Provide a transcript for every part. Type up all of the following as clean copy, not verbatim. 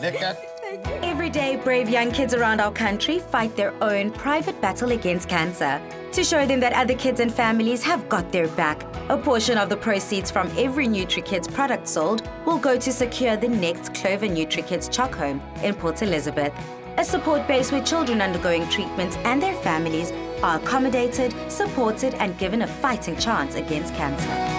Every day, brave young kids around our country fight their own private battle against cancer. To show them that other kids and families have got their back, a portion of the proceeds from every Nutrikids product sold will go to secure the next Clover Nutrikids CHOC home in Port Elizabeth, a support base where children undergoing treatment and their families are accommodated, supported and given a fighting chance against cancer.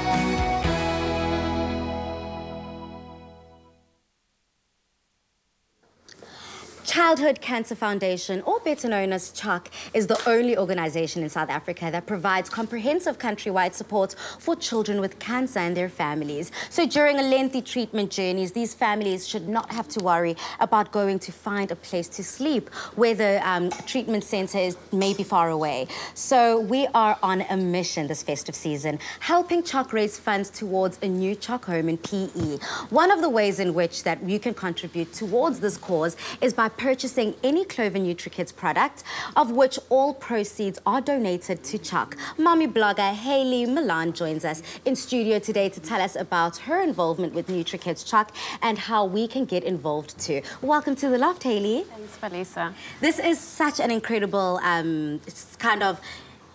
Childhood Cancer Foundation, or better known as CHOC, is the only organisation in South Africa that provides comprehensive countrywide support for children with cancer and their families. So during a lengthy treatment journeys, these families should not have to worry about going to find a place to sleep where the treatment centre is maybe far away. So we are on a mission this festive season, helping CHOC raise funds towards a new CHOC home in PE. One of the ways in which that you can contribute towards this cause is by purchasing any Clover Nutrikids product, of which all proceeds are donated to CHOC. Mommy blogger Hayley Malan joins us in studio today to tell us about her involvement with Nutrikids CHOC and how we can get involved too. Welcome to the loft, Hayley. Thanks, Felisa. This is such an incredible kind of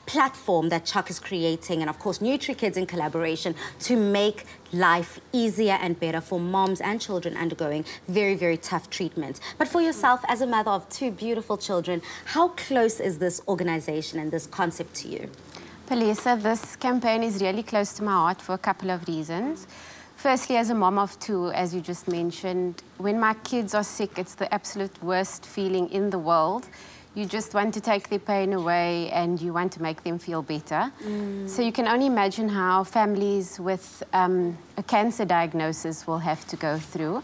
platform that CHOC is creating, and of course Nutrikids in collaboration to make life easier and better for moms and children undergoing very, very tough treatment. But for yourself, as a mother of two beautiful children, how close is this organization and this concept to you? Felisa, this campaign is really close to my heart for a couple of reasons. Firstly, as a mom of two, as you just mentioned, when my kids are sick, it's the absolute worst feeling in the world. You just want to take their pain away and you want to make them feel better. So you can only imagine how families with a cancer diagnosis will have to go through.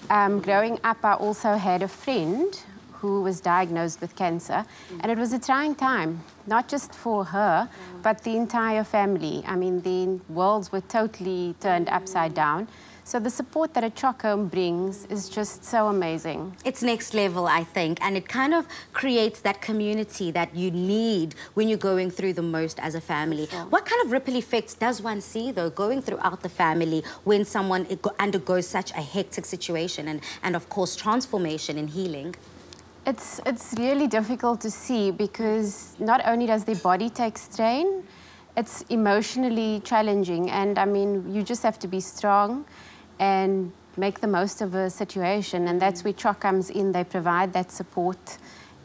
Growing up, I also had a friend who was diagnosed with cancer, and it was a trying time, not just for her, but the entire family. I mean, the worlds were totally turned upside down. So the support that a CHOC home brings is just so amazing. It's next level, I think, and it kind of creates that community that you need when you're going through the most as a family. Sure. What kind of ripple effects does one see, though, going throughout the family when someone undergoes such a hectic situation and of course, transformation and healing? It's really difficult to see because not only does their body take strain, it's emotionally challenging. And I mean, you just have to be strong and make the most of a situation. And that's where CHOC comes in. They provide that support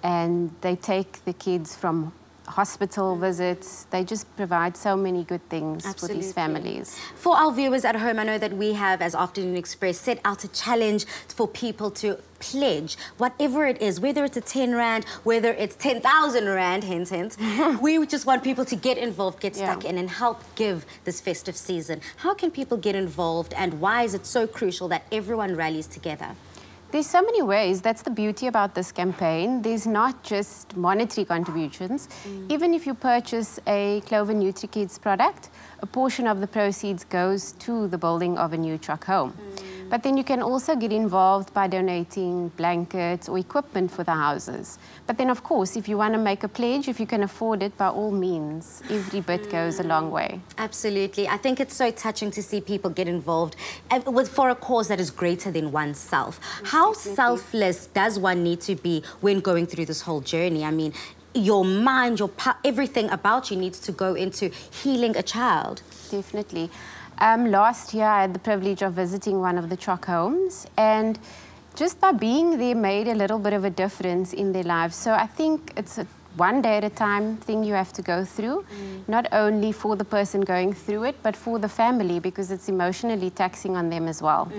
and they take the kids from hospital visits. They just provide so many good things for these families. For our viewers at home, I know that we have, as Afternoon Express, set out a challenge for people to pledge, whatever it is, whether it's a 10 Rand, whether it's 10,000 Rand, hint, hint. We just want people to get involved, get stuck in and help give this festive season. How can people get involved and why is it so crucial that everyone rallies together? There's so many ways. That's the beauty about this campaign. There's not just monetary contributions. Even if you purchase a Clover Nutrikids product, a portion of the proceeds goes to the building of a new CHOC home. But then you can also get involved by donating blankets or equipment for the houses. But then, of course, if you want to make a pledge, if you can afford it, by all means, every bit goes a long way. Absolutely. I think it's so touching to see people get involved for a cause that is greater than oneself. How selfless does one need to be when going through this whole journey? I mean, your mind, everything about you needs to go into healing a child. Definitely. Last year, I had the privilege of visiting one of the CHOC homes, and just by being there made a little bit of a difference in their lives. So I think it's a one day at a time thing you have to go through, not only for the person going through it, but for the family, because it's emotionally taxing on them as well.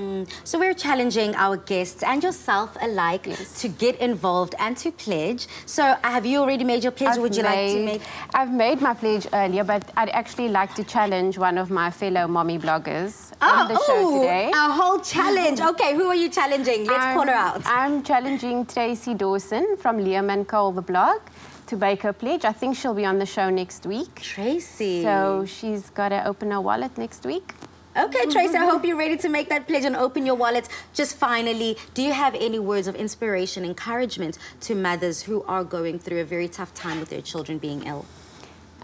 So we're challenging our guests and yourself alike to get involved and to pledge. So have you already made your pledge? Would you like to make? I've made my pledge earlier, but I'd actually like to challenge one of my fellow mommy bloggers on the show today. A whole challenge. Okay, who are you challenging? Let's call her out. I'm challenging Tracy Dawson from Liam & Cole, the blog, to make her pledge. I think she'll be on the show next week. Tracy. So she's got to open her wallet next week. Okay, Tracy, I hope you're ready to make that pledge and open your wallet. Just finally, do you have any words of inspiration, encouragement to mothers who are going through a very tough time with their children being ill?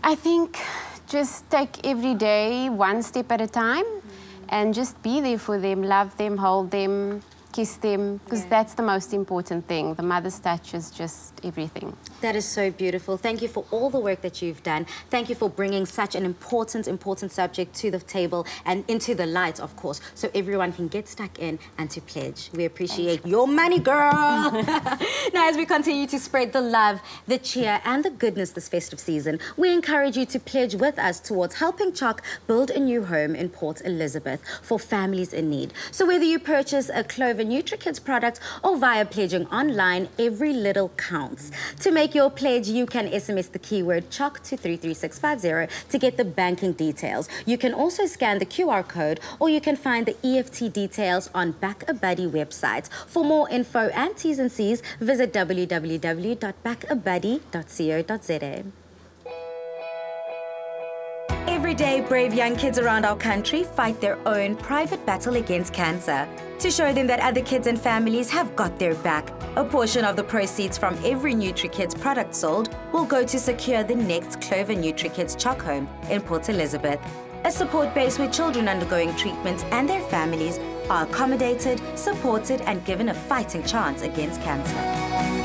I think just take every day one step at a time and just be there for them, love them, hold them, kiss them, because that's the most important thing. The mother's touch is just everything. That is so beautiful. Thank you for all the work that you've done. Thank you for bringing such an important subject to the table and into the light, of course, so everyone can get stuck in and to pledge. We appreciate your money, girl. Now, as we continue to spread the love, the cheer, and the goodness this festive season, we encourage you to pledge with us towards helping CHOC build a new home in Port Elizabeth for families in need. So whether you purchase a Clover Nutrikids product or via pledging online, every little counts. To make your pledge, you can SMS the keyword CHOC to 33650 to get the banking details. You can also scan the QR code, or you can find the EFT details on Back a Buddy website. For more info and T's and C's, visit www.backabuddy.co.za. Every day, brave young kids around our country fight their own private battle against cancer. To show them that other kids and families have got their back, a portion of the proceeds from every Nutrikids product sold will go to secure the next Clover Nutrikids CHOC home in Port Elizabeth, a support base where children undergoing treatment and their families are accommodated, supported, and given a fighting chance against cancer.